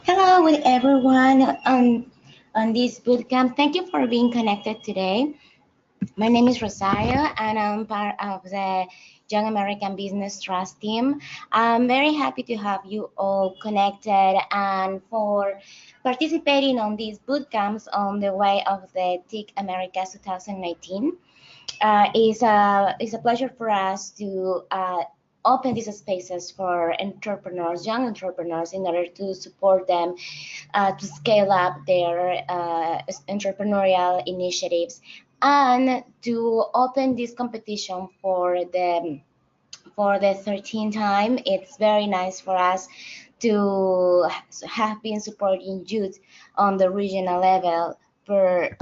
Hello with everyone on this bootcamp. Thank you for being connected today. My name is Rosario and I'm part of the Young American Business Trust team. I'm very happy to have you all connected and for participating on these bootcamps on the way of the TIC Americas 2019. It's a pleasure for us to open these spaces for entrepreneurs, young entrepreneurs, in order to support them to scale up their entrepreneurial initiatives and to open this competition for the 13th time. It's very nice for us to have been supporting youth on the regional level for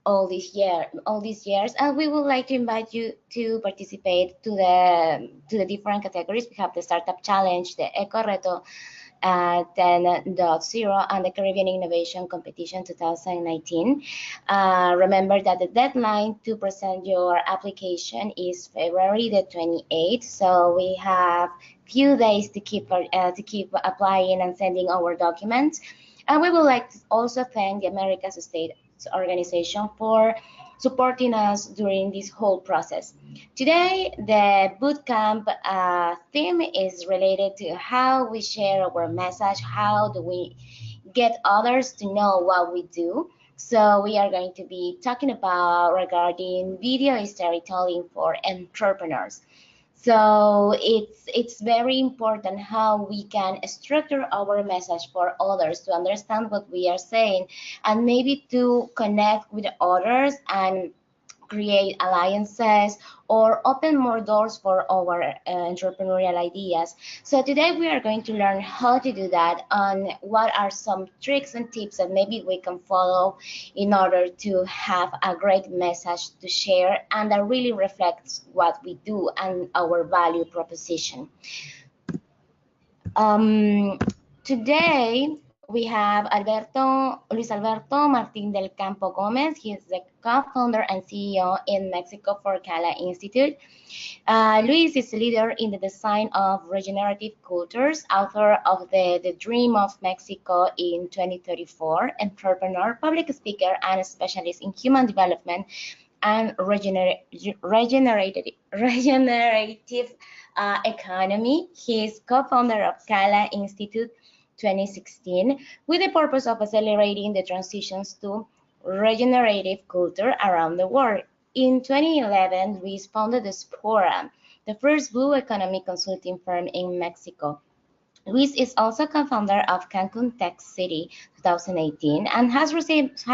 all these years, and we would like to invite you to participate to the different categories. We have the Startup Challenge, the Eco Reto 10.0, and the Caribbean Innovation Competition 2019. Remember that the deadline to present your application is February the 28th, so we have few days to keep applying and sending our documents. And we would like to also thank the Americas State Organization for supporting us during this whole process. Today, the bootcamp theme is related to how we share our message, how do we get others to know what we do. So we are going to be talking about regarding video storytelling for entrepreneurs. So it's very important how we can structure our message for others to understand what we are saying and maybe to connect with others and create alliances or open more doors for our entrepreneurial ideas. So today we are going to learn how to do that and what are some tricks and tips that maybe we can follow in order to have a great message to share and that really reflects what we do and our value proposition. Today we have Luis Alberto Martin del Campo Gomez. He is the co-founder and CEO in Mexico for Cala Institute. Luis is a leader in the design of regenerative cultures, author of the Dream of Mexico in 2034, entrepreneur, public speaker, and specialist in human development and regenerative economy. He is co-founder of Cala Institute 2016 with the purpose of accelerating the transitions to regenerative culture around the world. In 2011, we founded the Spora, the first blue economy consulting firm in Mexico. Luis is also co-founder of Cancun Tech City 2018 and has received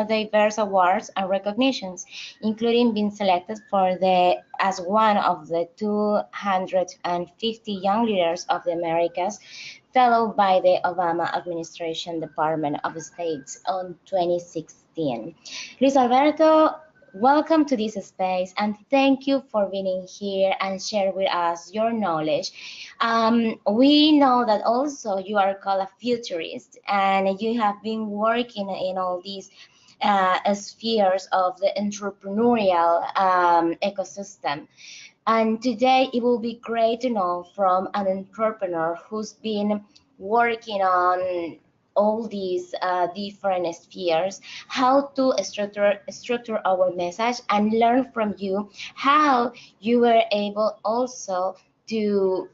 diverse awards and recognitions, including being selected as one of the 250 young leaders of the Americas, fellow by the Obama administration Department of State on 2016. Luis Alberto, welcome to this space and thank you for being here and share with us your knowledge. We know that also you are called a futurist and you have been working in all these spheres of the entrepreneurial ecosystem. And today it will be great to know from an entrepreneur who's been working on all these different spheres, how to structure our message and learn from you how you were able also to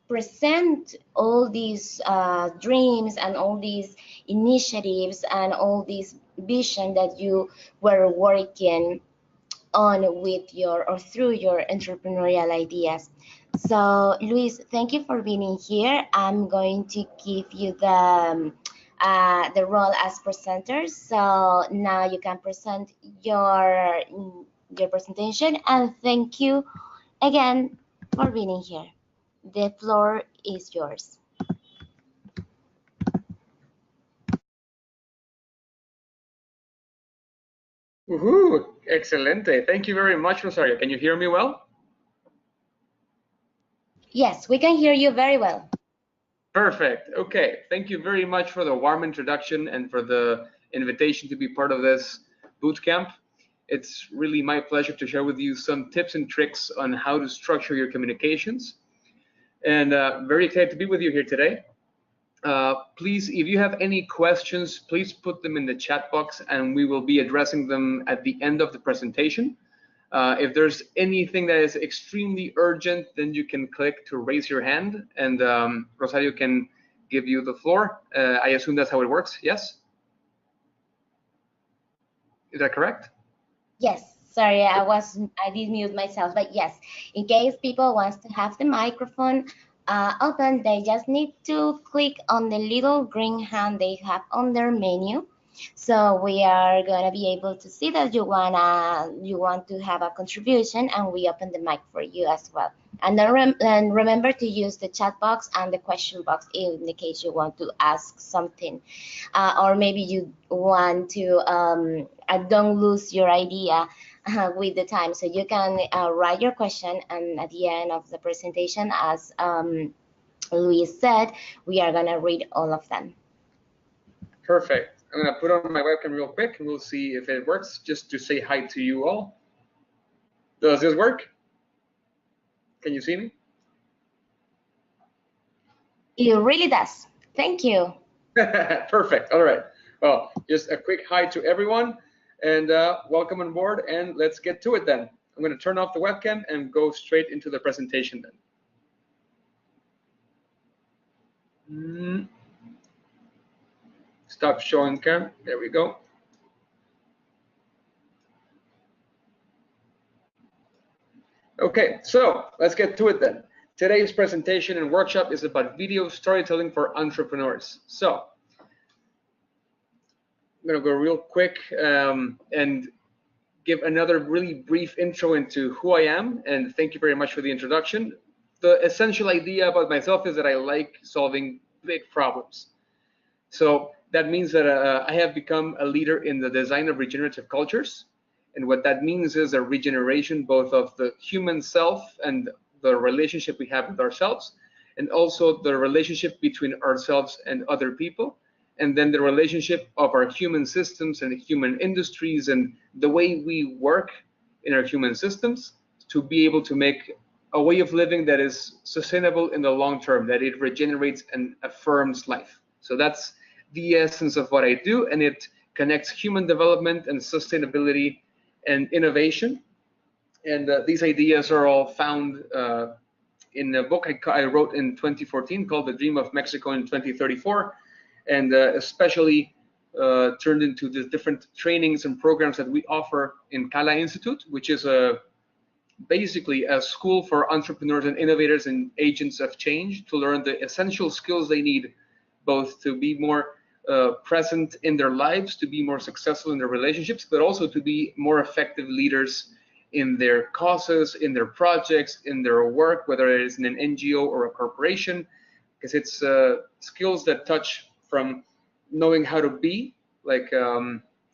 present all these dreams and all these initiatives and all this vision that you were working on with your or through your entrepreneurial ideas. So Luis, thank you for being here. I'm going to give you the role as presenter. So now you can present your presentation and thank you again for being here. The floor is yours. Excelente. Thank you very much, Rosario. Can you hear me well? Yes, we can hear you very well. Perfect. Okay. Thank you very much for the warm introduction and for the invitation to be part of this bootcamp. It's really my pleasure to share with you some tips and tricks on how to structure your communications. And very excited to be with you here today. Please, if you have any questions, please put them in the chat box and we will be addressing them at the end of the presentation. If there's anything that is extremely urgent, then you can click to raise your hand and Rosario can give you the floor. I assume that's how it works, yes? Is that correct? Yes, sorry, I did mute myself, but yes, in case people wants to have the microphone open, they just need to click on the little green hand they have on their menu. So we are gonna be able to see that you want to have a contribution, and we open the mic for you as well. And then remember to use the chat box and the question box in the case you want to ask something, or maybe you want to don't lose your idea with the time. So you can write your question, and at the end of the presentation, as Luis said, we are gonna read all of them. Perfect. I'm gonna put on my webcam real quick and we'll see if it works, just to say hi to you all. Does this work? Can you see me? It really does. Thank you. Perfect. All right. Well, just a quick hi to everyone and welcome on board, and let's get to it then. I'm going to turn off the webcam and go straight into the presentation then. Stop showing cam. There we go. Okay, so let's get to it then. Today's presentation and workshop is about video storytelling for entrepreneurs. So I'm going to go real quick and give another really brief intro into who I am, and thank you very much for the introduction. The essential idea about myself is that I like solving big problems. So that means that I have become a leader in the design of regenerative cultures. And what that means is a regeneration both of the human self and the relationship we have with ourselves, and also the relationship between ourselves and other people, and then the relationship of our human systems and human industries and the way we work in our human systems to be able to make a way of living that is sustainable in the long term, that it regenerates and affirms life. So that's the essence of what I do, and it connects human development and sustainability and innovation. And these ideas are all found in a book I wrote in 2014 called The Dream of Mexico in 2034, and especially turned into the different trainings and programs that we offer in Cala Institute, which is basically a school for entrepreneurs and innovators and agents of change to learn the essential skills they need, both to be more present in their lives, to be more successful in their relationships, but also to be more effective leaders in their causes, in their projects, in their work, whether it is in an NGO or a corporation, because it's skills that touch from knowing how to be, like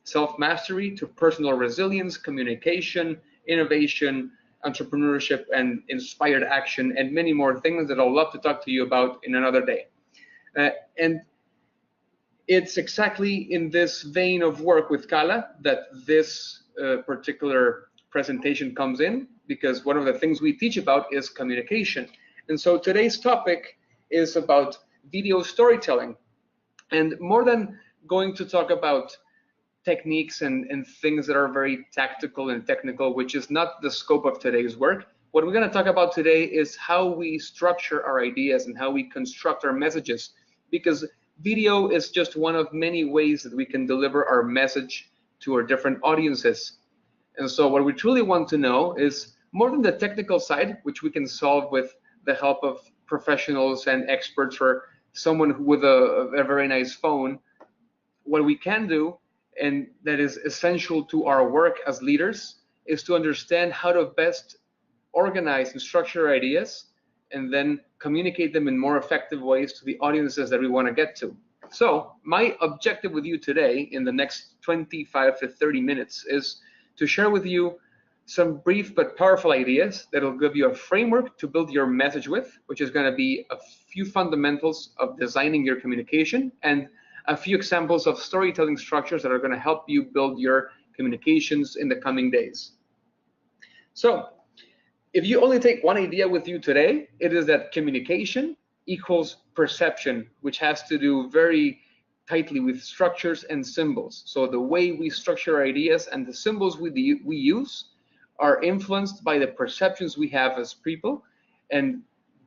self-mastery, to personal resilience, communication, innovation, entrepreneurship, and inspired action, and many more things that I'll love to talk to you about in another day. And it's exactly in this vein of work with Cala that this particular presentation comes in, because one of the things we teach about is communication. And so today's topic is about video storytelling. And more than going to talk about techniques and things that are very tactical and technical, which is not the scope of today's work, what we're going to talk about today is how we structure our ideas and how we construct our messages, because video is just one of many ways that we can deliver our message to our different audiences. And so what we truly want to know is more than the technical side, which we can solve with the help of professionals and experts, or someone with a very nice phone. What we can do, and that is essential to our work as leaders, is to understand how to best organize and structure ideas and then communicate them in more effective ways to the audiences that we want to get to. So my objective with you today in the next 25 to 30 minutes is to share with you some brief but powerful ideas that will give you a framework to build your message with, which is going to be a few fundamentals of designing your communication and a few examples of storytelling structures that are going to help you build your communications in the coming days. So if you only take one idea with you today, it is that communication equals perception, which has to do very tightly with structures and symbols. So the way we structure ideas and the symbols we use are influenced by the perceptions we have as people and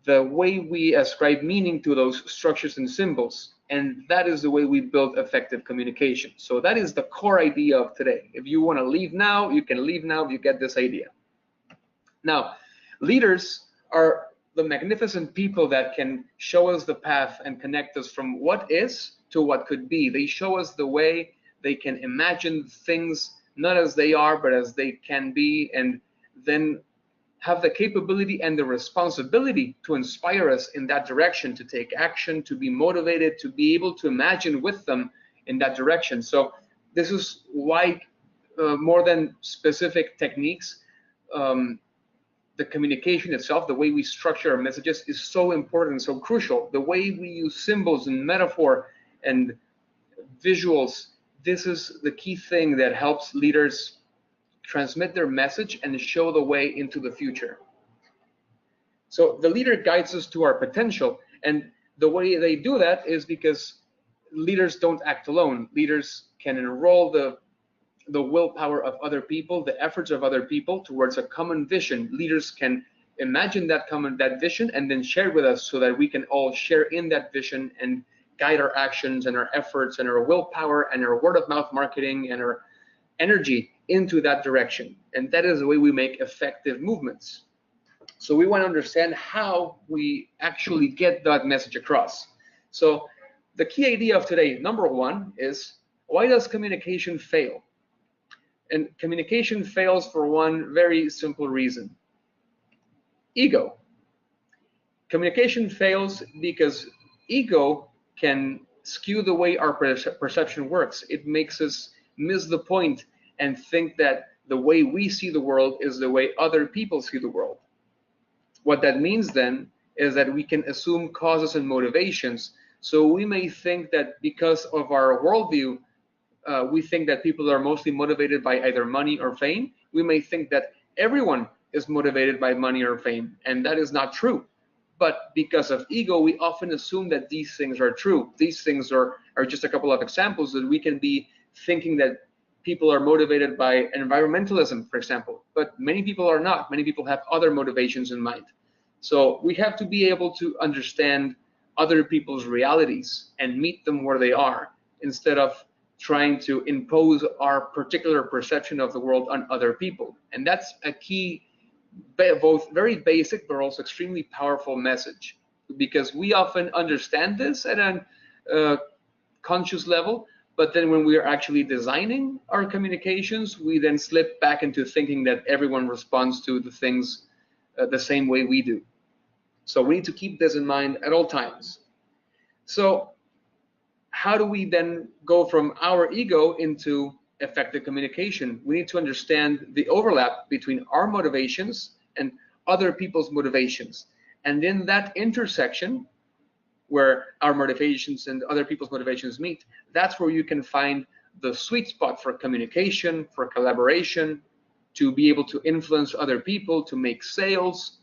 the way we ascribe meaning to those structures and symbols. And that is the way we build effective communication. So that is the core idea of today. If you want to leave now, you can leave now if you get this idea. Now, leaders are the magnificent people that can show us the path and connect us from what is to what could be. They show us the way. They can imagine things not as they are, but as they can be, and then have the capability and the responsibility to inspire us in that direction, to take action, to be motivated, to be able to imagine with them in that direction. So this is why more than specific techniques, the communication itself, the way we structure our messages is so important, so crucial. The way we use symbols and metaphor and visuals, this is the key thing that helps leaders transmit their message and show the way into the future. So the leader guides us to our potential, and the way they do that is because leaders don't act alone. Leaders can enroll the willpower of other people, the efforts of other people towards a common vision. Leaders can imagine that vision and then share it with us so that we can all share in that vision and guide our actions and our efforts and our willpower and our word of mouth marketing and our energy into that direction. And that is the way we make effective movements. So we want to understand how we actually get that message across. So the key idea of today, number one, is why does communication fail? And communication fails for one very simple reason: ego. Communication fails because ego can skew the way our perception works. It makes us miss the point and think that the way we see the world is the way other people see the world. What that means then is that we can assume causes and motivations. So we may think that because of our worldview, we think that people are mostly motivated by either money or fame. We may think that everyone is motivated by money or fame, and that is not true. But because of ego, we often assume that these things are true. These things are just a couple of examples that we can be thinking that people are motivated by environmentalism, for example, but many people are not. Many people have other motivations in mind. So we have to be able to understand other people's realities and meet them where they are, instead of trying to impose our particular perception of the world on other people. And that's a key, both very basic but also extremely powerful message, because we often understand this at a conscious level, but then when we are actually designing our communications, we then slip back into thinking that everyone responds to the things the same way we do. So we need to keep this in mind at all times. So how do we then go from our ego into effective communication? We need to understand the overlap between our motivations and other people's motivations. And in that intersection, where our motivations and other people's motivations meet, that's where you can find the sweet spot for communication, for collaboration, to be able to influence other people, to make sales.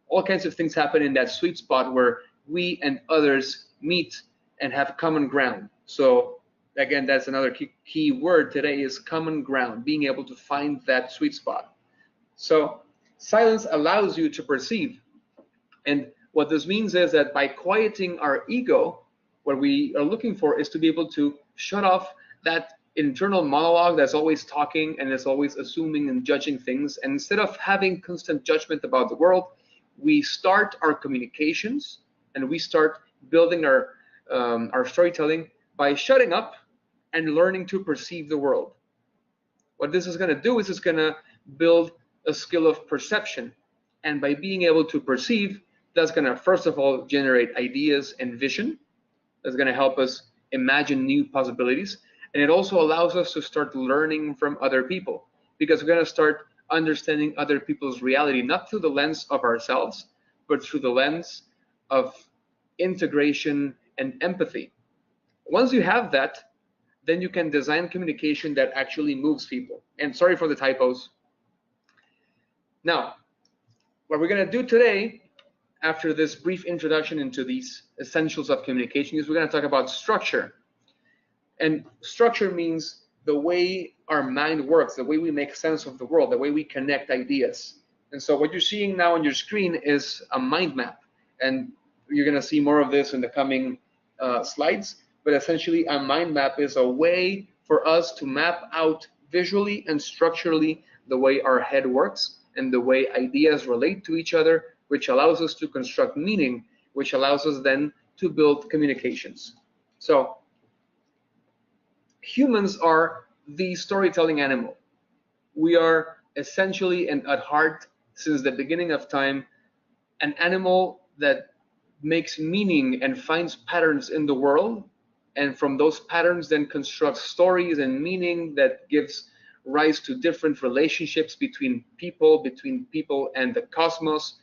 All kinds of things happen in that sweet spot where we and others meet and have common ground. So again, that's another key word today, is common ground, being able to find that sweet spot. So silence allows you to perceive. And what this means is that by quieting our ego, what we are looking for is to be able to shut off that internal monologue that's always talking and is always assuming and judging things. And instead of having constant judgment about the world, we start our communications and we start building our storytelling by shutting up and learning to perceive the world. What this is going to do is it's going to build a skill of perception. And by being able to perceive, that's going to, first of all, generate ideas and vision. That's going to help us imagine new possibilities. And it also allows us to start learning from other people, because we're going to start understanding other people's reality, not through the lens of ourselves, but through the lens of integration and empathy. Once you have that, then you can design communication that actually moves people. And sorry for the typos. Now, what we're going to do today, after this brief introduction into these essentials of communication, is we're going to talk about structure. And structure means the way our mind works, the way we make sense of the world, the way we connect ideas. And so what you're seeing now on your screen is a mind map. And you're going to see more of this in the coming slides. But essentially, a mind map is a way for us to map out visually and structurally the way our head works and the way ideas relate to each other, which allows us to construct meaning, which allows us then to build communications. So humans are the storytelling animal. We are essentially and at heart, since the beginning of time, an animal that makes meaning and finds patterns in the world, and from those patterns then constructs stories and meaning that gives rise to different relationships between people and the cosmos.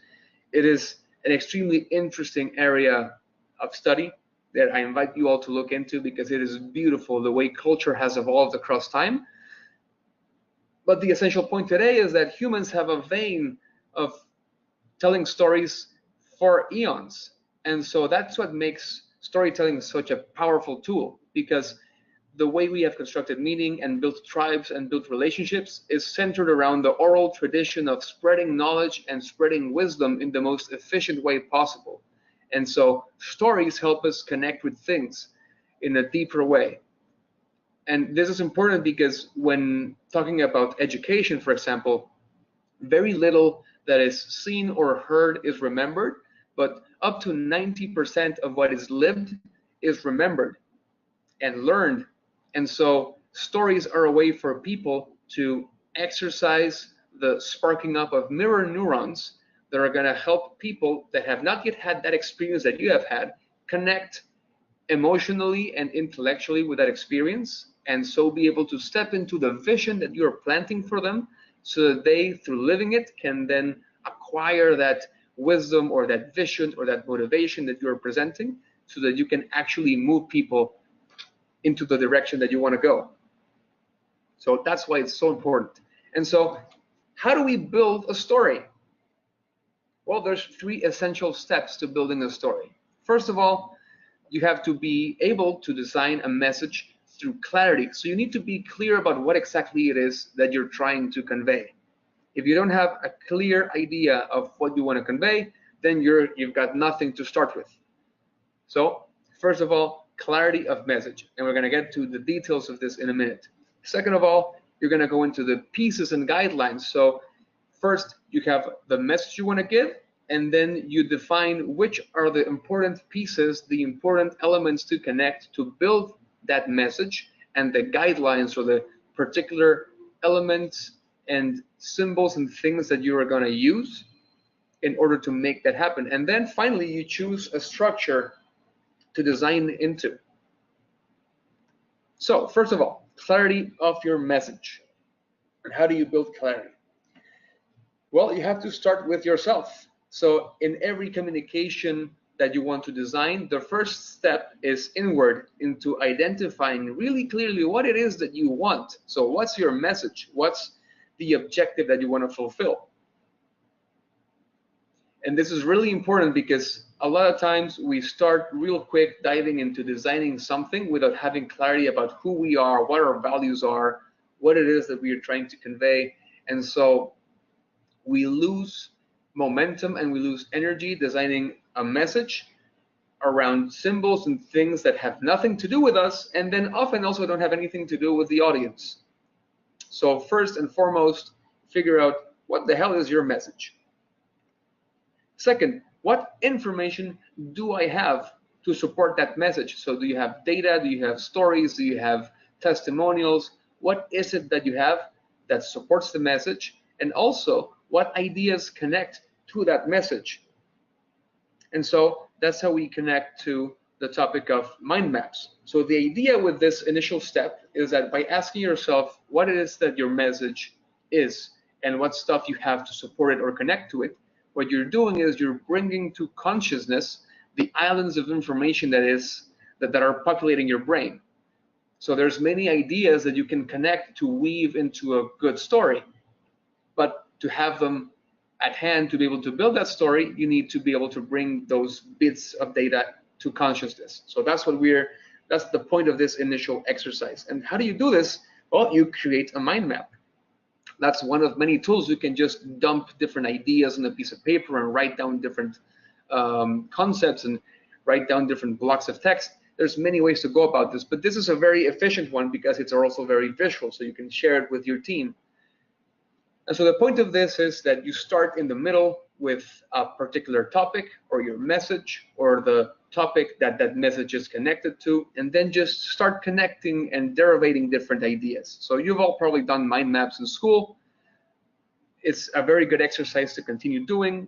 It is an extremely interesting area of study that I invite you all to look into, because it is beautiful the way culture has evolved across time. But the essential point today is that humans have a vein of telling stories for eons. And so that's what makes storytelling such a powerful tool, because the way we have constructed meaning and built tribes and built relationships is centered around the oral tradition of spreading knowledge and spreading wisdom in the most efficient way possible. And so stories help us connect with things in a deeper way. And this is important because when talking about education, for example, very little that is seen or heard is remembered, but up to 90% of what is lived is remembered and learned. And so stories are a way for people to exercise the sparking up of mirror neurons that are going to help people that have not yet had that experience that you have had connect emotionally and intellectually with that experience, and so be able to step into the vision that you're planting for them, so that they, through living it, can then acquire that wisdom or that vision or that motivation that you're presenting, so that you can actually move people into the direction that you want to go. So that's why it's so important. And so how do we build a story? Well, there's 3 essential steps to building a story. First of all, you have to be able to design a message through clarity. So you need to be clear about what exactly it is that you're trying to convey. If you don't have a clear idea of what you want to convey, then you've got nothing to start with. So first of all, clarity of message, and we're going to get to the details of this in a minute. Second of all, you're going to go into the pieces and guidelines. So first, you have the message you want to give, and then you define which are the important pieces, the important elements to connect to build that message, and the guidelines or the particular elements and symbols and things that you are going to use in order to make that happen. And then finally, you choose a structure to design into. So first of all, clarity of your message. And how do you build clarity? Well, you have to start with yourself. So in every communication that you want to design, the first step is inward, into identifying really clearly what it is that you want. So what's your message? What's the objective that you want to fulfill? And this is really important because a lot of times we start real quick diving into designing something without having clarity about who we are, what our values are, what it is that we are trying to convey. And so we lose momentum and we lose energy designing a message around symbols and things that have nothing to do with us, and then often also don't have anything to do with the audience. So first and foremost, figure out what the hell is your message. Second, what information do I have to support that message? So do you have data? Do you have stories? Do you have testimonials? What is it that you have that supports the message? And also, what ideas connect to that message? And so that's how we connect to the topic of mind maps. So the idea with this initial step is that by asking yourself what it is that your message is and what stuff you have to support it or connect to it, what you're doing is you're bringing to consciousness the islands of information that are populating your brain. So there's many ideas that you can connect to weave into a good story, but to have them at hand to be able to build that story, you need to be able to bring those bits of data to consciousness. So that's the point of this initial exercise. And how do you do this? Well, you create a mind map. That's one of many tools. You can just dump different ideas on a piece of paper and write down different concepts and write down different blocks of text. There's many ways to go about this, but this is a very efficient one because it's also very visual, so you can share it with your team. And so the point of this is that you start in the middle with a particular topic or your message or the topic that that message is connected to, and then just start connecting and derivating different ideas. So you've all probably done mind maps in school. It's a very good exercise to continue doing.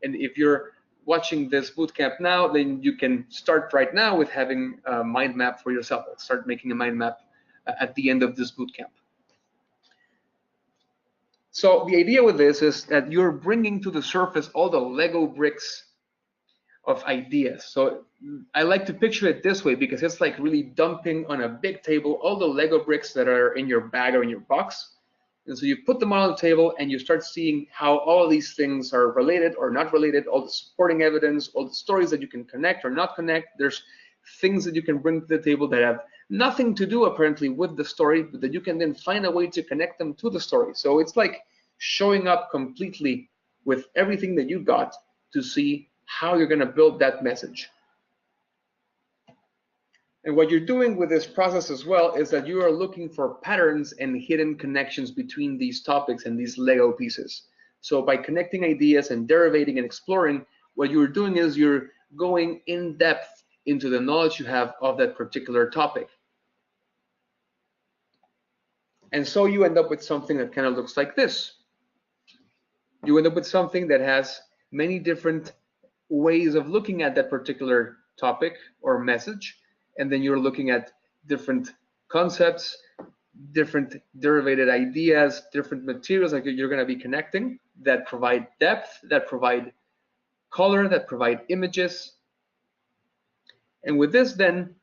And if you're watching this bootcamp now, then you can start right now with having a mind map for yourself. Start making a mind map at the end of this bootcamp. So the idea with this is that you're bringing to the surface all the Lego bricks of ideas. So I like to picture it this way because it's like really dumping on a big table all the Lego bricks that are in your bag or in your box. And so you put them on the table and you start seeing how all of these things are related or not related, all the supporting evidence, all the stories that you can connect or not connect. There's things that you can bring to the table that have nothing to do apparently with the story, but that you can then find a way to connect them to the story. So it's like showing up completely with everything that you got to see how you're going to build that message. And what you're doing with this process as well is that you are looking for patterns and hidden connections between these topics and these Lego pieces. So by connecting ideas and derivating and exploring, what you're doing is you're going in depth into the knowledge you have of that particular topic. And so you end up with something that kind of looks like this. You end up with something that has many different ways of looking at that particular topic or message. And then you're looking at different concepts, different derivated ideas, different materials that you're going to be connecting that provide depth, that provide color, that provide images. And with this, then,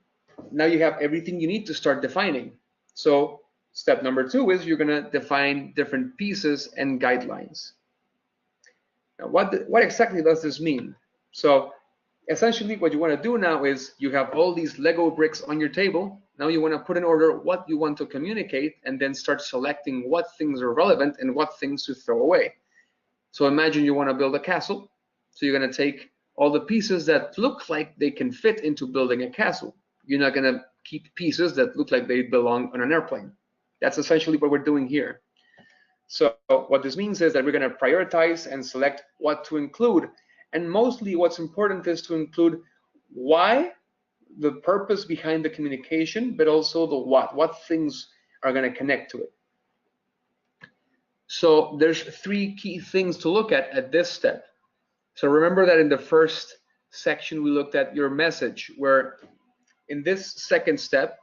now you have everything you need to start defining. So step number 2 is you're going to define different pieces and guidelines. Now, what exactly does this mean? So essentially what you want to do now is you have all these Lego bricks on your table. Now you want to put in order what you want to communicate and then start selecting what things are relevant and what things to throw away. So imagine you want to build a castle. So you're going to take all the pieces that look like they can fit into building a castle. You're not going to keep pieces that look like they belong on an airplane. That's essentially what we're doing here. So what this means is that we're going to prioritize and select what to include. And mostly what's important is to include why, the purpose behind the communication, but also the what things are going to connect to it. So there's 3 key things to look at this step. So remember that in the first section we looked at your message, where in this second step,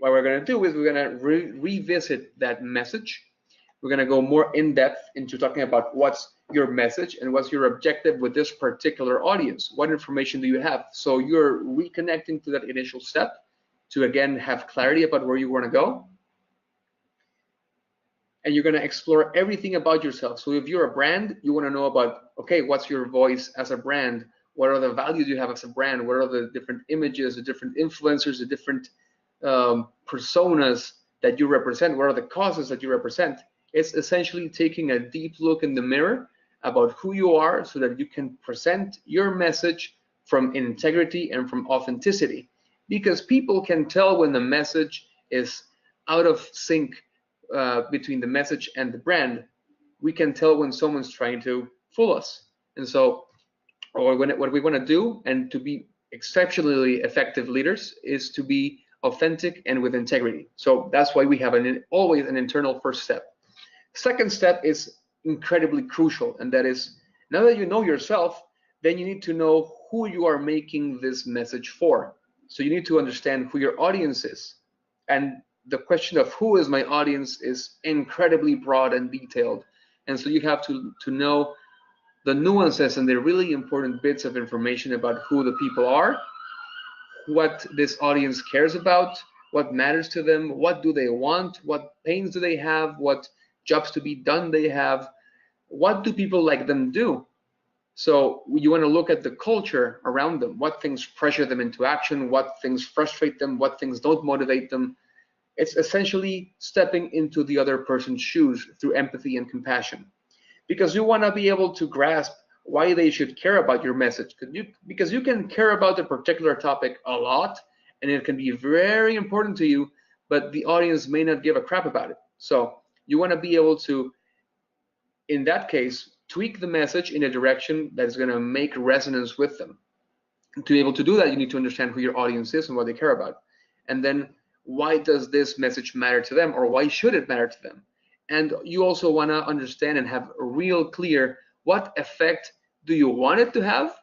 what we're going to do is we're going to revisit that message. We're going to go more in depth into talking about what's your message and what's your objective with this particular audience. What information do you have? So you're reconnecting to that initial step to again have clarity about where you want to go. And you're going to explore everything about yourself. So if you're a brand, you want to know about, okay, what's your voice as a brand? What are the values you have as a brand? What are the different images, the different influencers, the different personas that you represent? What are the causes that you represent? It's essentially taking a deep look in the mirror about who you are so that you can present your message from integrity and from authenticity. Because people can tell when the message is out of sync between the message and the brand. We can tell when someone's trying to fool us. And so what we want to do, and to be exceptionally effective leaders, is to be authentic and with integrity. So that's why we have always an internal first step. Second step is incredibly crucial, and that is, now that you know yourself, then you need to know who you are making this message for. So you need to understand who your audience is. And the question of who is my audience is incredibly broad and detailed. And so you have to know the nuances and the really important bits of information about who the people are, what this audience cares about, what matters to them, what do they want, what pains do they have, what jobs to be done they have, what do people like them do? So you want to look at the culture around them, what things pressure them into action, what things frustrate them, what things don't motivate them. It's essentially stepping into the other person's shoes through empathy and compassion, because you want to be able to grasp why they should care about your message. Because you can care about a particular topic a lot, and it can be very important to you, but the audience may not give a crap about it. So you want to be able to, in that case, tweak the message in a direction that is going to make resonance with them. To be able to do that, you need to understand who your audience is and what they care about. And then, why does this message matter to them, or why should it matter to them? And you also want to understand and have real clear what effect do you want it to have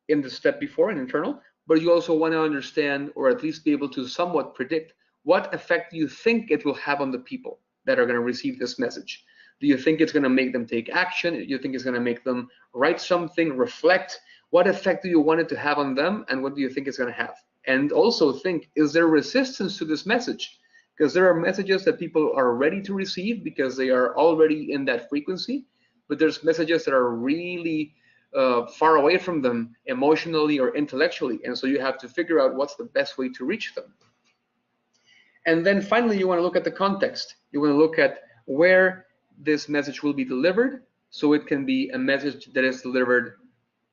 in the step before, an internal, but you also want to understand, or at least be able to somewhat predict, what effect you think it will have on the people that are going to receive this message. Do you think it's going to make them take action? Do you think it's going to make them write something, reflect? What effect do you want it to have on them, and what do you think it's going to have? And also think, is there resistance to this message? Because there are messages that people are ready to receive because they are already in that frequency, but there's messages that are really far away from them emotionally or intellectually, and so you have to figure out what's the best way to reach them. And then finally, you want to look at the context. You want to look at where this message will be delivered, so it can be a message that is delivered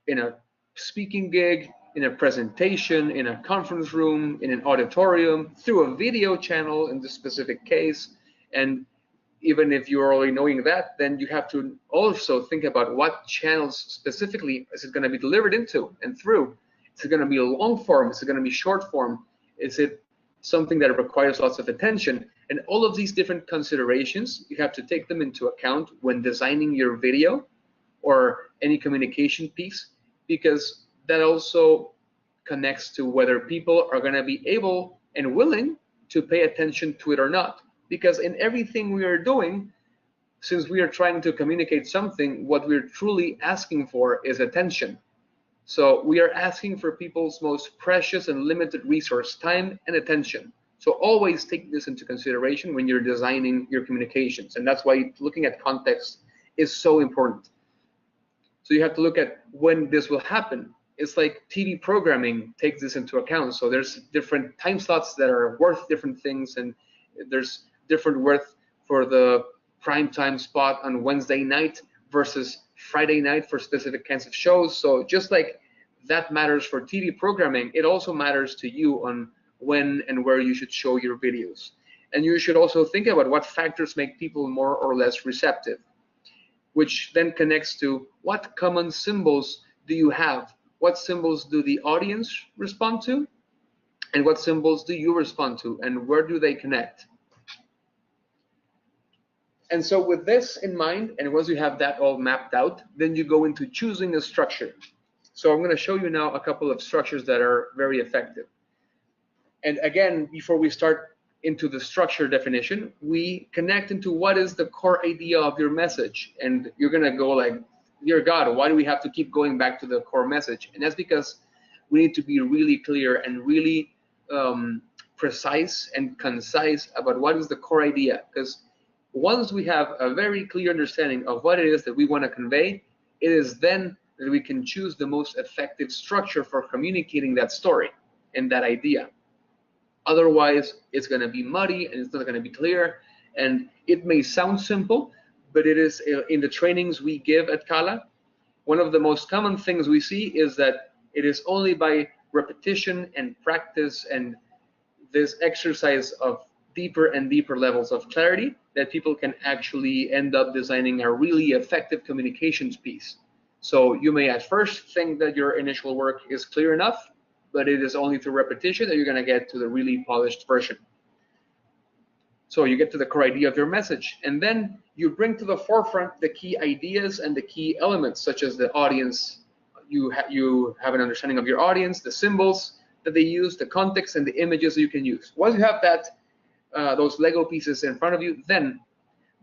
in a speaking gig, in a presentation, in a conference room, in an auditorium, through a video channel in this specific case. And even if you're already knowing that, then you have to also think about what channels specifically is it going to be delivered into and through. Is it going to be a long form? Is it going to be short form? Is it something that requires lots of attention? And all of these different considerations, you have to take them into account when designing your video or any communication piece, because that also connects to whether people are going to be able and willing to pay attention to it or not. Because in everything we are doing, since we are trying to communicate something, what we're truly asking for is attention. So we are asking for people's most precious and limited resource, time and attention. So always take this into consideration when you're designing your communications. And that's why looking at context is so important. So you have to look at when this will happen. It's like TV programming takes this into account. So there's different time slots that are worth different things, and there's different worth for the prime time spot on Wednesday night versus Friday night for specific kinds of shows. So just like that matters for TV programming, it also matters to you on when and where you should show your videos. And you should also think about what factors make people more or less receptive, which then connects to what common symbols do you have? What symbols do the audience respond to? And what symbols do you respond to? And where do they connect? And so with this in mind, and once you have that all mapped out, then you go into choosing a structure. So I'm going to show you now a couple of structures that are very effective. And again, before we start into the structure definition, we connect into what is the core idea of your message. And you're going to go like, dear God, why do we have to keep going back to the core message? And that's because we need to be really clear and really precise and concise about what is the core idea. Because once we have a very clear understanding of what it is that we want to convey, it is then that we can choose the most effective structure for communicating that story and that idea. Otherwise, it's going to be muddy and it's not going to be clear. And it may sound simple, but it is, in the trainings we give at Kala, one of the most common things we see is that it is only by repetition and practice and this exercise of deeper and deeper levels of clarity that people can actually end up designing a really effective communications piece. So you may at first think that your initial work is clear enough, but it is only through repetition that you're going to get to the really polished version. So you get to the core idea of your message, and then you bring to the forefront the key ideas and the key elements, such as the audience. You have an understanding of your audience, the symbols that they use, the context, and the images that you can use. Once you have that, those Lego pieces in front of you, then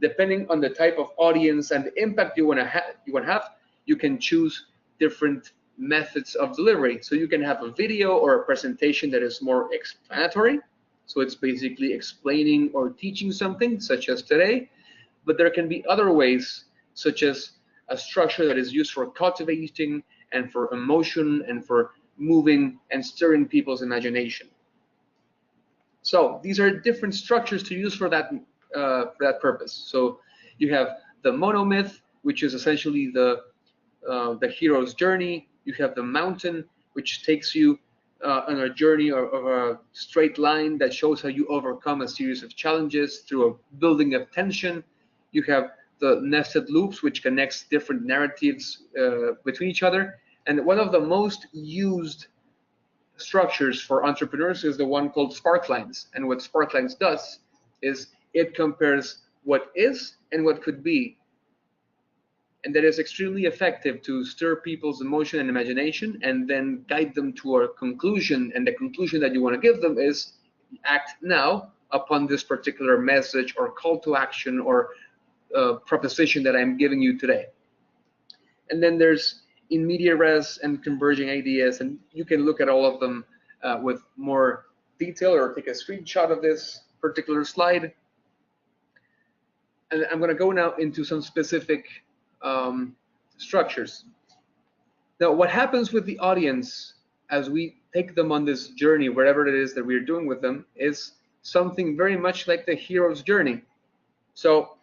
depending on the type of audience and the impact you want to have, you can choose different methods of delivery. So you can have a video or a presentation that is more explanatory. So it's basically explaining or teaching something, such as today. But there can be other ways, such as a structure that is used for cultivating and for emotion and for moving and stirring people's imagination. So these are different structures to use for that purpose. So you have the monomyth, which is essentially the hero's journey. You have the mountain, which takes you on a journey of a straight line that shows how you overcome a series of challenges through a building of tension. You have the nested loops, which connects different narratives between each other. And one of the most used structures for entrepreneurs is the one called Sparklines. And what Sparklines does is it compares what is and what could be. And that is extremely effective to stir people's emotion and imagination and then guide them to a conclusion. And the conclusion that you want to give them is act now upon this particular message or call to action or proposition that I'm giving you today. And then there's in media res and converging ideas, and you can look at all of them with more detail or take a screenshot of this particular slide. And I'm going to go now into some specific structures. Now, what happens with the audience as we take them on this journey, wherever it is that we're doing with them, is something very much like the hero's journey. So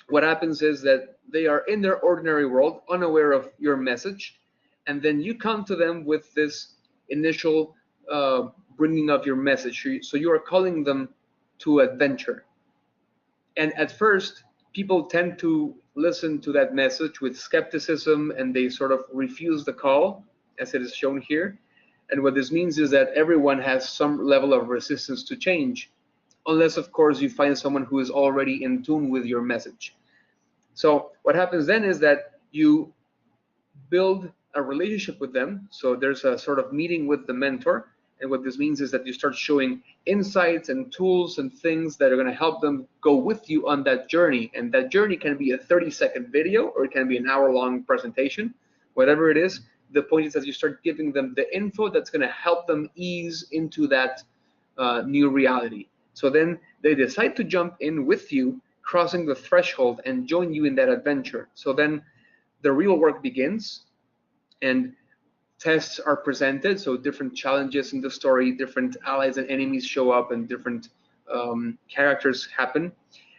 what happens is that they are in their ordinary world, unaware of your message, and then you come to them with this initial bringing of your message. So you are calling them to adventure. And at first, people tend to listen to that message with skepticism, and they sort of refuse the call, as it is shown here. And what this means is that everyone has some level of resistance to change, unless, of course, you find someone who is already in tune with your message. So what happens then is that you build a relationship with them. So there's a sort of meeting with the mentor. And what this means is that you start showing insights and tools and things that are going to help them go with you on that journey. And that journey can be a 30-second video, or it can be an hour-long presentation. Whatever it is, the point is that you start giving them the info that's going to help them ease into that new reality. So then they decide to jump in with you, crossing the threshold, and join you in that adventure. So then the real work begins, and tests are presented. So different challenges in the story, different allies and enemies show up, and different characters happen.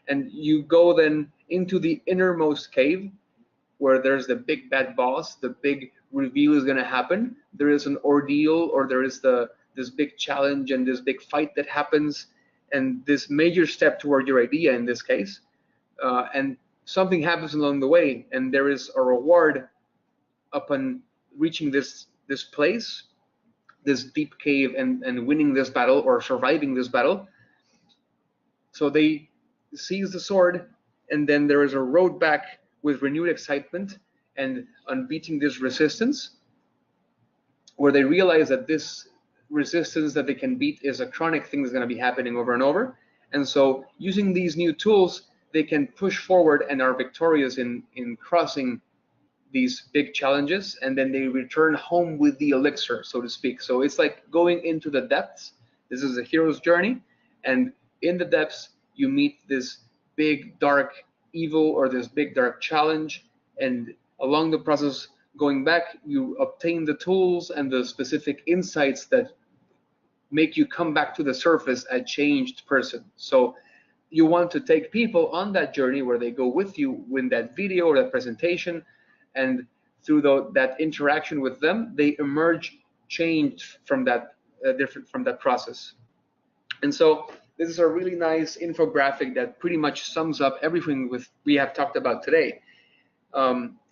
And you go then into the innermost cave, where there's the big bad boss. The big reveal is going to happen. There is an ordeal, or there is this big challenge and this big fight that happens, and this major step toward your idea in this case. And something happens along the way, and there is a reward upon reaching this place, this deep cave, and winning this battle or surviving this battle. So they seize the sword, and then there is a road back with renewed excitement and on beating this resistance, where they realize that this resistance that they can beat is a chronic thing that's going to be happening over and over. And so using these new tools, they can push forward and are victorious in crossing these big challenges, and then they return home with the elixir, so to speak. So it's like going into the depths. This is a hero's journey, and in the depths you meet this big dark evil or this big dark challenge, and along the process going back, you obtain the tools and the specific insights that make you come back to the surface a changed person. So you want to take people on that journey where they go with you in that video or that presentation, and through that interaction with them, they emerge changed from that different from that process. And so this is a really nice infographic that pretty much sums up everything we have talked about today.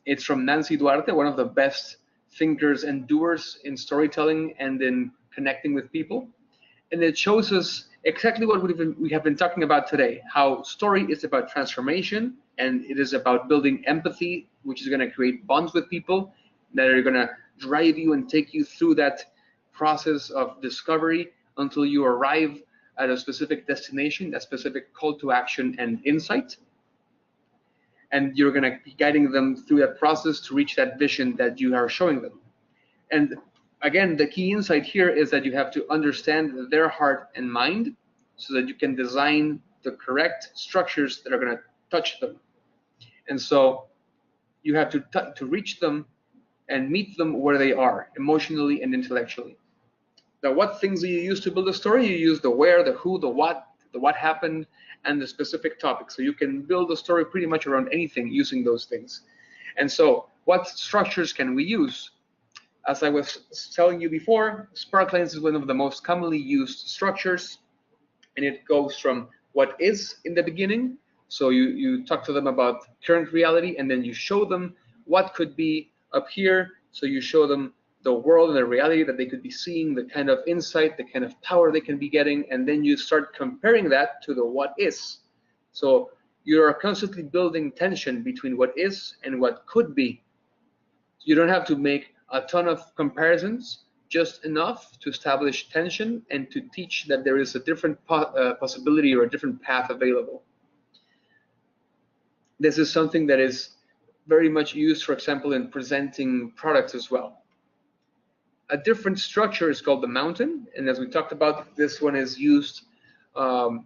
It's from Nancy Duarte, one of the best thinkers and doers in storytelling and in connecting with people. And it shows us exactly what we have been talking about today, how story is about transformation, and it is about building empathy, which is going to create bonds with people that are going to drive you and take you through that process of discovery until you arrive at a specific destination, a specific call to action and insight. And you're going to be guiding them through that process to reach that vision that you are showing them. And again, the key insight here is that you have to understand their heart and mind so that you can design the correct structures that are going to touch them. And so you have to reach them and meet them where they are, emotionally and intellectually. The what things do you use to build a story? You use the where, the who, the what happened, and the specific topic. So you can build a story pretty much around anything using those things. And so what structures can we use? As I was telling you before, sparklines is one of the most commonly used structures, and it goes from what is in the beginning. So you talk to them about current reality, and then you show them what could be up here. So you show them the world and the reality that they could be seeing, the kind of insight, the kind of power they can be getting, and then you start comparing that to the what is. So you are constantly building tension between what is and what could be. You don't have to make a ton of comparisons, just enough to establish tension and to teach that there is a different possibility or a different path available. This is something that is very much used, for example, in presenting products as well. A different structure is called the mountain, and as we talked about, this one is used to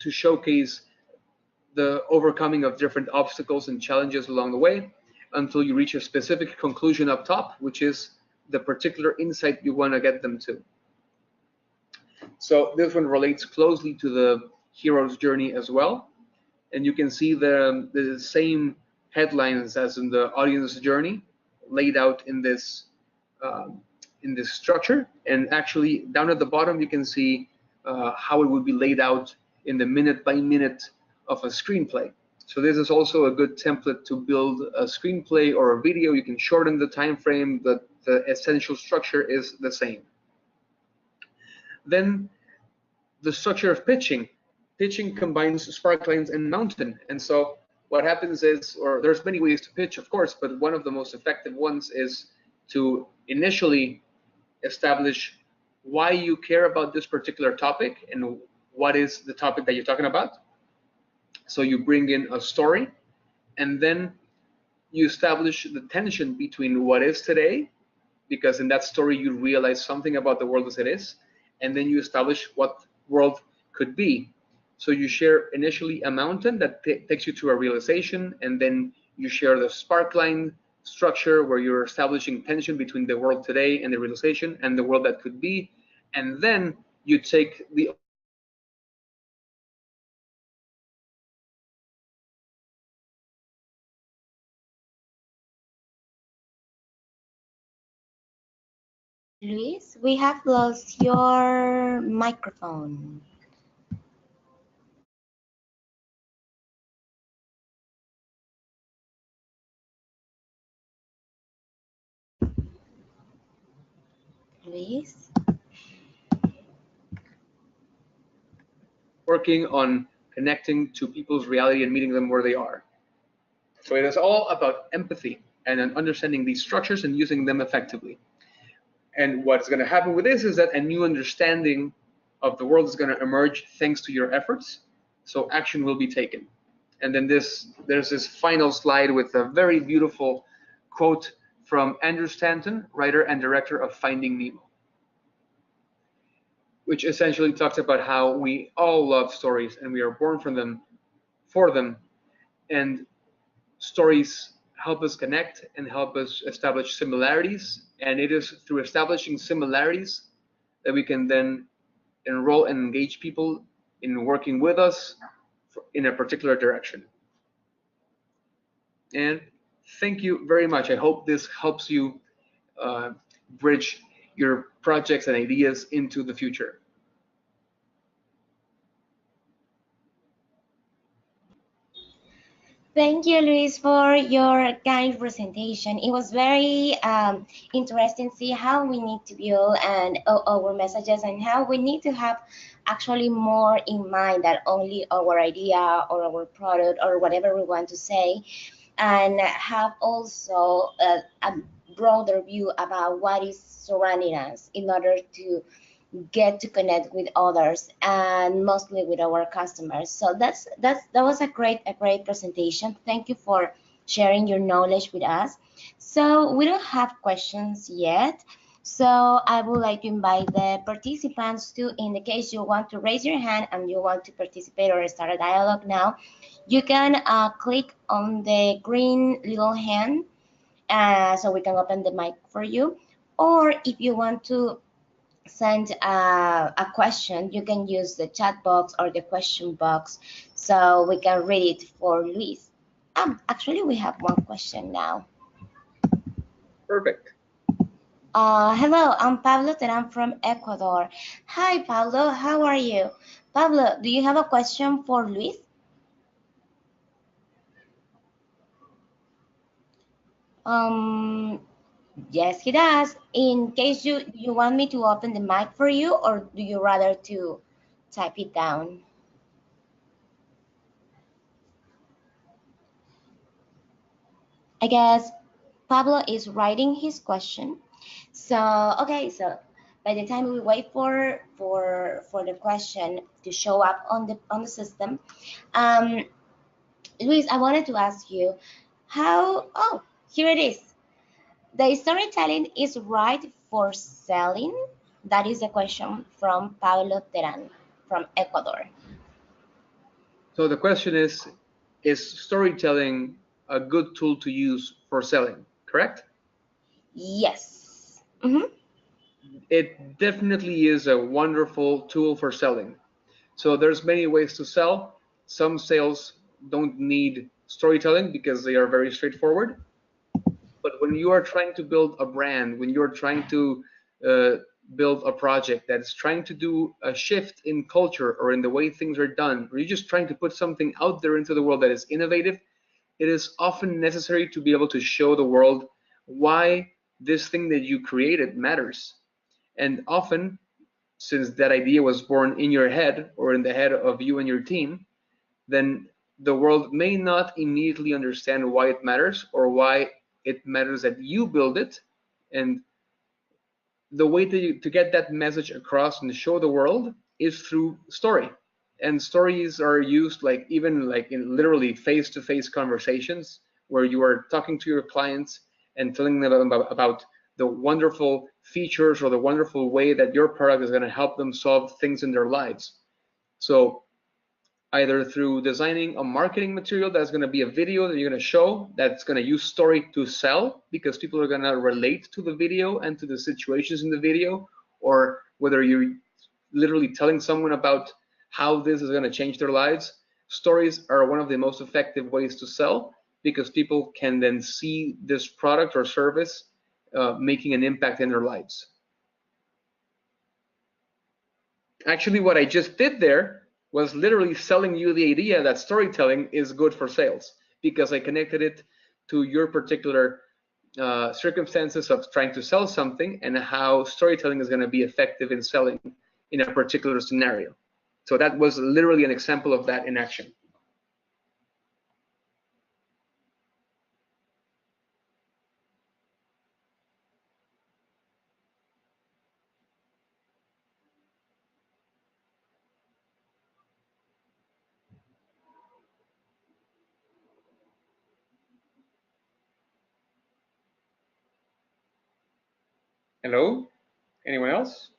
showcase the overcoming of different obstacles and challenges along the way until you reach a specific conclusion up top, which is the particular insight you want to get them to. So this one relates closely to the hero's journey as well, and you can see the same headlines as in the audience journey laid out in this structure, and actually down at the bottom you can see how it would be laid out in the minute by minute of a screenplay. So this is also a good template to build a screenplay or a video. You can shorten the time frame, but the essential structure is the same. Then the structure of pitching. Pitching combines sparklines and mountain, and so what happens is, or there's many ways to pitch, of course, but one of the most effective ones is to initially establish why you care about this particular topic and what is the topic that you're talking about. So you bring in a story, and then you establish the tension between what is today, because in that story you realize something about the world as it is, and then you establish what world could be. So you share initially a mountain that takes you to a realization, and then you share the sparkline structure where you're establishing tension between the world today and the realization and the world that could be, and then you take the Luis, we have lost your microphone. Luis? working on connecting to people's reality and meeting them where they are. So it is all about empathy and understanding these structures and using them effectively. And what's going to happen with this is that a new understanding of the world is going to emerge thanks to your efforts. So action will be taken. And then there's this final slide with a very beautiful quote from Andrew Stanton, writer and director of Finding Nemo, which essentially talks about how we all love stories and we are born from them, for them, and stories help us connect and help us establish similarities, and it is through establishing similarities that we can then enroll and engage people in working with us in a particular direction. And thank you very much. I hope this helps you bridge your projects and ideas into the future. Thank you, Luis, for your kind presentation. It was very interesting to see how we need to build and our messages, and how we need to have actually more in mind than only our idea or our product or whatever we want to say, and have also a broader view about what is surrounding us in order to get to connect with others and mostly with our customers. So that was a great presentation. Thank you for sharing your knowledge with us. So we don't have questions yet. So I would like to invite the participants to, in the case you want to raise your hand and you want to participate or start a dialogue now, you can click on the green little hand so we can open the mic for you. Or if you want to send a question, you can use the chat box or the question box so we can read it for Luis. Actually, we have one question now. Perfect. Hello, I'm Pablo Teran from Ecuador. Hi, Pablo, how are you? Pablo, do you have a question for Luis? Yes, he does. In case you want me to open the mic for you, or do you rather to type it down? I guess Pablo is writing his question. So okay, so by the time we wait for the question to show up on the system, Luis, I wanted to ask you how. Oh, here it is. The storytelling is right for selling. That is a question from Pablo Teran from Ecuador. So the question is storytelling a good tool to use for selling, correct? Yes. Mm-hmm. It definitely is a wonderful tool for selling. So there's many ways to sell. Some sales don't need storytelling because they are very straightforward. But when you are trying to build a brand, when you're trying to build a project that is trying to do a shift in culture or in the way things are done, or you're just trying to put something out there into the world that is innovative, it is often necessary to be able to show the world why this thing that you created matters. And often, since that idea was born in your head or in the head of you and your team, then the world may not immediately understand why it matters or why it matters that you build it. And the way to get that message across and show the world is through story. And stories are used like even like in literally face-to-face conversations where you are talking to your clients and telling them about the wonderful features or the wonderful way that your product is going to help them solve things in their lives. So either through designing a marketing material that's going to be a video that you're going to show that's going to use story to sell because people are going to relate to the video and to the situations in the video, or whether you're literally telling someone about how this is going to change their lives. Stories are one of the most effective ways to sell because people can then see this product or service making an impact in their lives. Actually, what I just did there was literally selling you the idea that storytelling is good for sales because I connected it to your particular circumstances of trying to sell something and how storytelling is going to be effective in selling in a particular scenario. So that was literally an example of that in action. Hello? Anyone else?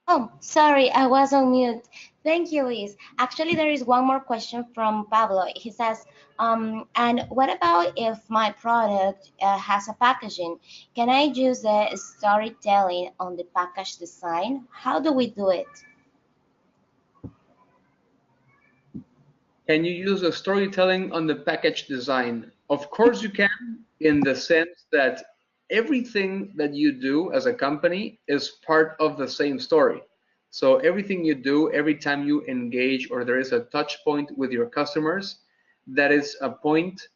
Oh, sorry, I was on mute. Thank you, Luis. Actually, there is one more question from Pablo. He says, and what about if my product has a packaging? Can I use the storytelling on the package design? How do we do it? Can you use a storytelling on the package design? Of course you can, in the sense that everything that you do as a company is part of the same story. So everything you do, every time you engage or there is a touch point with your customers, that is a point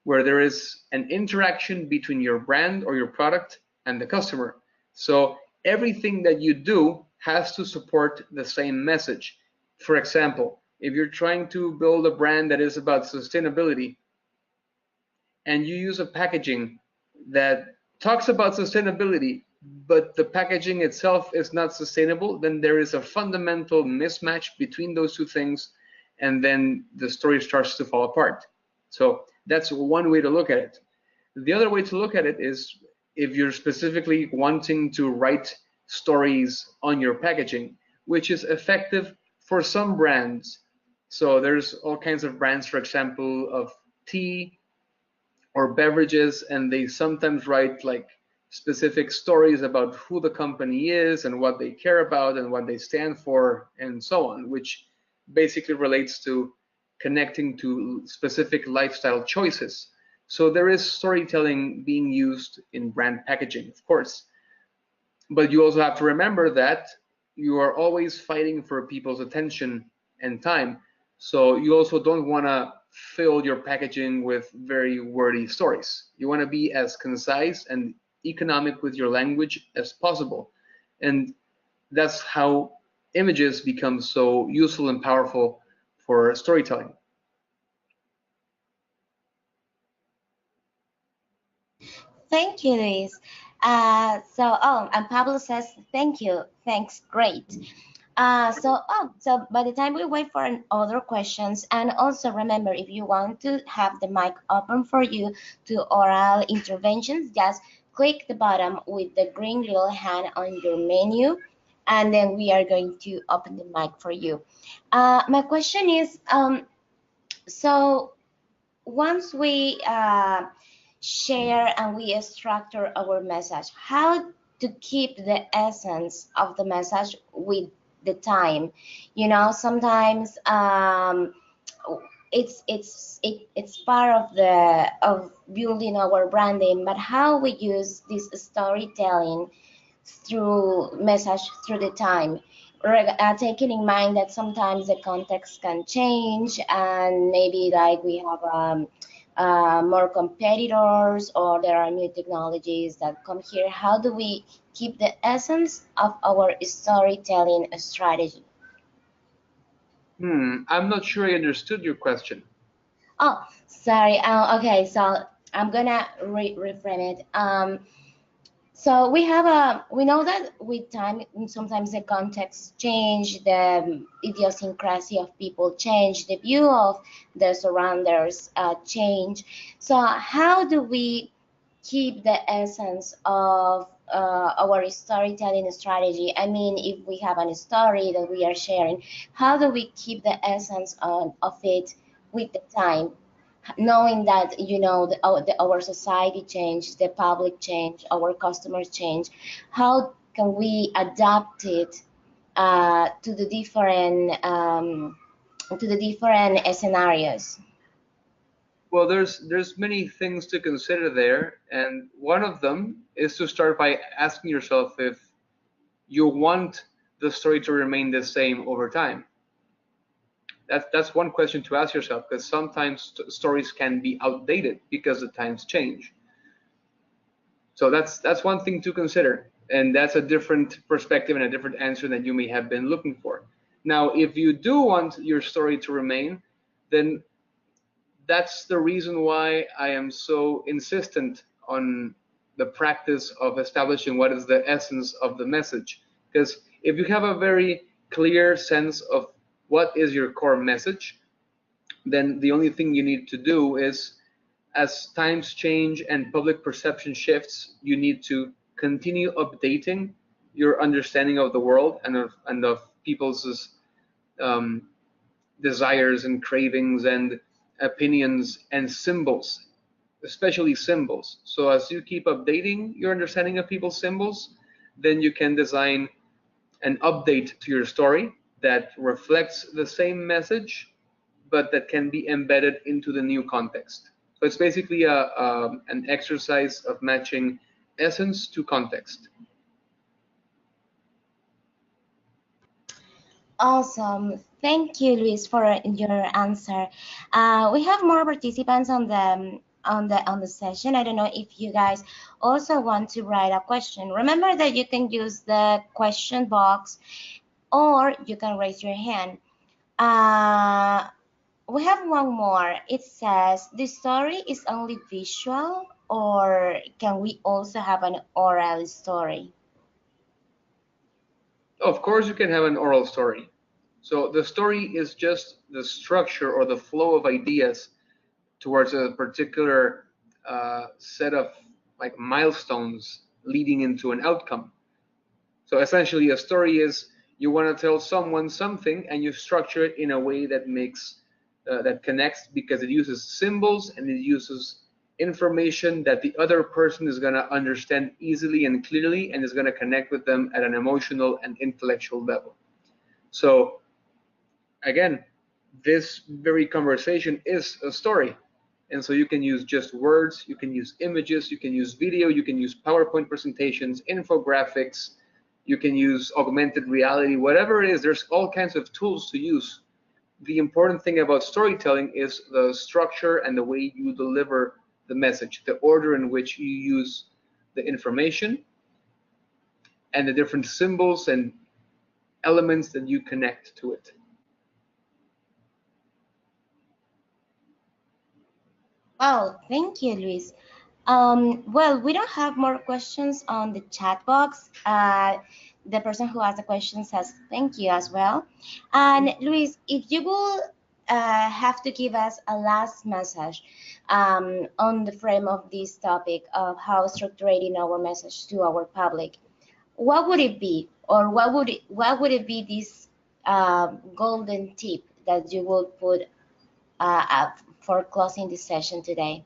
where there is an interaction between your brand or your product and the customer. So everything that you do has to support the same message. For example, if you're trying to build a brand that is about sustainability and you use a packaging that talks about sustainability, but the packaging itself is not sustainable, then there is a fundamental mismatch between those two things, and then the story starts to fall apart. So that's one way to look at it. The other way to look at it is if you're specifically wanting to write stories on your packaging, which is effective for some brands. So there's all kinds of brands, for example, of tea or beverages, and they sometimes write like specific stories about who the company is and what they care about and what they stand for and so on, which basically relates to connecting to specific lifestyle choices. So there is storytelling being used in brand packaging, of course. But you also have to remember that you are always fighting for people's attention and time. So you also don't want to fill your packaging with very wordy stories. You want to be as concise and economic with your language as possible. And that's how images become so useful and powerful for storytelling. Thank you, Luis. And Pablo says, thank you. Thanks. Great. So by the time we wait for other questions, and also remember, if you want to have the mic open for you to oral interventions, just click the button with the green little hand on your menu, and then we are going to open the mic for you. My question is, so once we share and we structure our message, how to keep the essence of the message with the time? You know, sometimes it's part of the of building our branding, but how we use this storytelling through message through the time, taking in mind that sometimes the context can change, and maybe like we have more competitors, or there are new technologies that come here. How do we keep the essence of our storytelling strategy? I'm not sure I understood your question. Oh, sorry. Okay, so I'm gonna reframe it. So we know that with time, sometimes the context change, the idiosyncrasy of people change, the view of the surrounders change. So how do we keep the essence of our storytelling strategy? I mean, if we have a story that we are sharing, how do we keep the essence of it with the time, knowing that, you know, our society changed, the public change, our customers change? How can we adapt it to the different scenarios? Well, there's many things to consider there, and one of them is to start by asking yourself if you want the story to remain the same over time. That's one question to ask yourself, because sometimes stories can be outdated because the times change. So that's one thing to consider, and that's a different perspective and a different answer than you may have been looking for. Now, if you do want your story to remain, then that's the reason why I am so insistent on the practice of establishing what is the essence of the message. Because if you have a very clear sense of what is your core message, then the only thing you need to do is, as times change and public perception shifts, you need to continue updating your understanding of the world and of people's um, desires and cravings and opinions and symbols, especially symbols. So as you keep updating your understanding of people's symbols, then you can design an update to your story that reflects the same message, but that can be embedded into the new context. So it's basically an exercise of matching essence to context. Awesome. Thank you, Luis, for your answer. We have more participants on the session. I don't know if you guys also want to write a question. Remember that you can use the question box, or you can raise your hand. We have one more. It says, the story is only visual, or can we also have an oral story? Of course, you can have an oral story. So the story is just the structure or the flow of ideas towards a particular set of like milestones leading into an outcome. So essentially, a story is you want to tell someone something, and you structure it in a way that makes that connects, because it uses symbols and it uses information that the other person is going to understand easily and clearly, and is going to connect with them at an emotional and intellectual level. So again, this very conversation is a story. And so you can use just words, you can use images, you can use video, you can use PowerPoint presentations, infographics, you can use augmented reality, whatever it is, there's all kinds of tools to use. The important thing about storytelling is the structure and the way you deliver the message, the order in which you use the information, and the different symbols and elements that you connect to it. Wow, thank you, Luis. Well, we don't have more questions on the chat box. The person who asked the question says thank you as well. And Luis, if you will have to give us a last message on the frame of this topic of how structuring our message to our public, what would it be, or what would it be this golden tip that you would put up for closing this session today?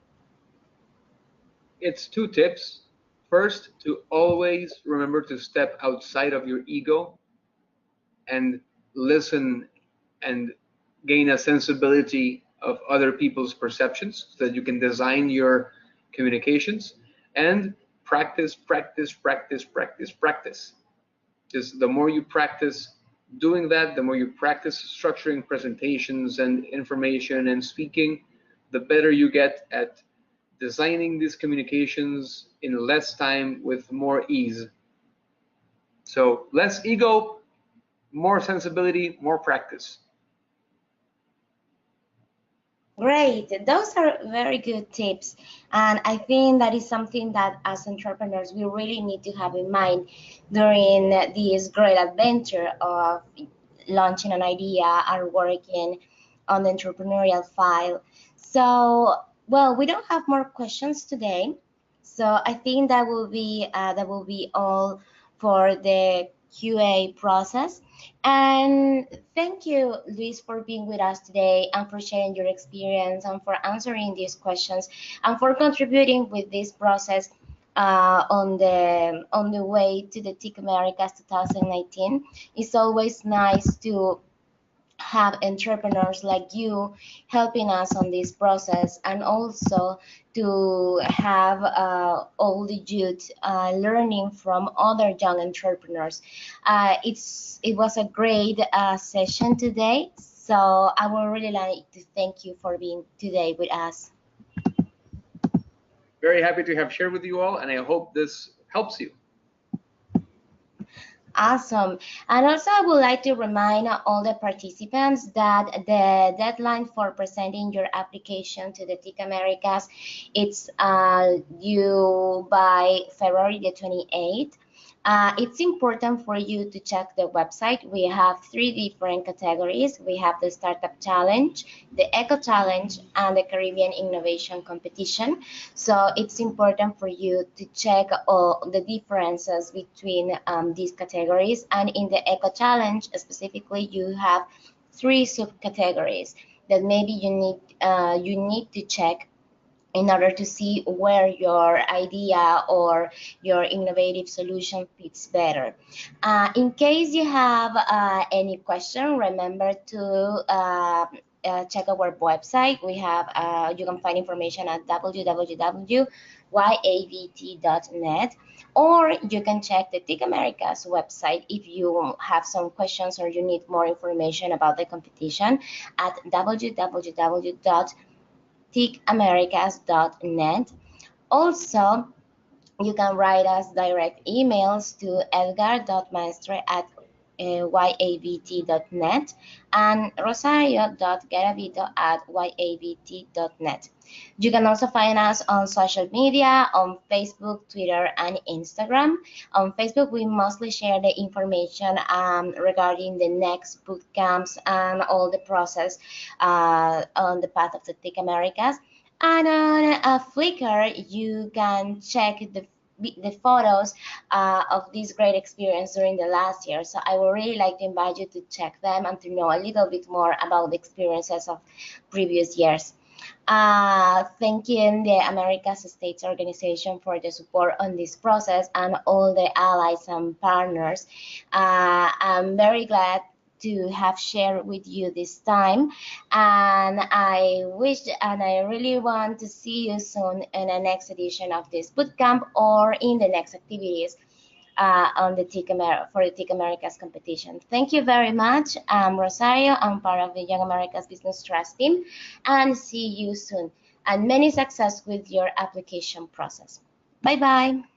It's 2 tips. First, to always remember to step outside of your ego and listen and gain a sensibility of other people's perceptions so that you can design your communications. And practice, practice, practice, practice, practice. Just the more you practice doing that, the more you practice structuring presentations and information and speaking, the better you get at designing these communications in less time with more ease. So less ego, more sensibility, more practice. Great, those are very good tips. And I think that is something that as entrepreneurs, we really need to have in mind during this great adventure of launching an idea and working on the entrepreneurial file. So, well, we don't have more questions today. So I think that will be all for the QA process. And thank you, Luis, for being with us today and for sharing your experience and for answering these questions and for contributing with this process on the way to the TIC Americas 2019. It's always nice to have entrepreneurs like you helping us on this process, and also to have all the youth learning from other young entrepreneurs. It was a great session today, so I would really like to thank you for being today with us. Very happy to have shared with you all, and I hope this helps you. Awesome. And also, I would like to remind all the participants that the deadline for presenting your application to the TIC Americas, it's due by February the 28th. It's important for you to check the website. We have 3 different categories. We have the Startup Challenge, the Eco Challenge, and the Caribbean Innovation Competition. So it's important for you to check all the differences between these categories. And in the Eco Challenge specifically, you have 3 subcategories that maybe you need to check in order to see where your idea or your innovative solution fits better. In case you have any question, remember to check our website. We have you can find information at www.yabt.net, or you can check the TIC Americas website if you have some questions or you need more information about the competition at www.ticamericas.net. Also, you can write us direct emails to edgar.maestre@yabt.net and rosario.garavito@yabt.net. You can also find us on social media, on Facebook, Twitter, and Instagram. On Facebook, we mostly share the information regarding the next boot camps and all the process on the path of the TIC Americas. And on Flickr, you can check the photos of this great experience during the last year. So I would really like to invite you to check them and to know a little bit more about the experiences of previous years. Thanking the Americas States Organization for the support on this process and all the allies and partners. I'm very glad to have shared with you this time, and I wish and I really want to see you soon in the next edition of this bootcamp or in the next activities on the for the TIC Americas competition. Thank you very much. I'm Rosario. I'm part of the Young Americas Business Trust team, and see you soon. And many success with your application process. Bye-bye.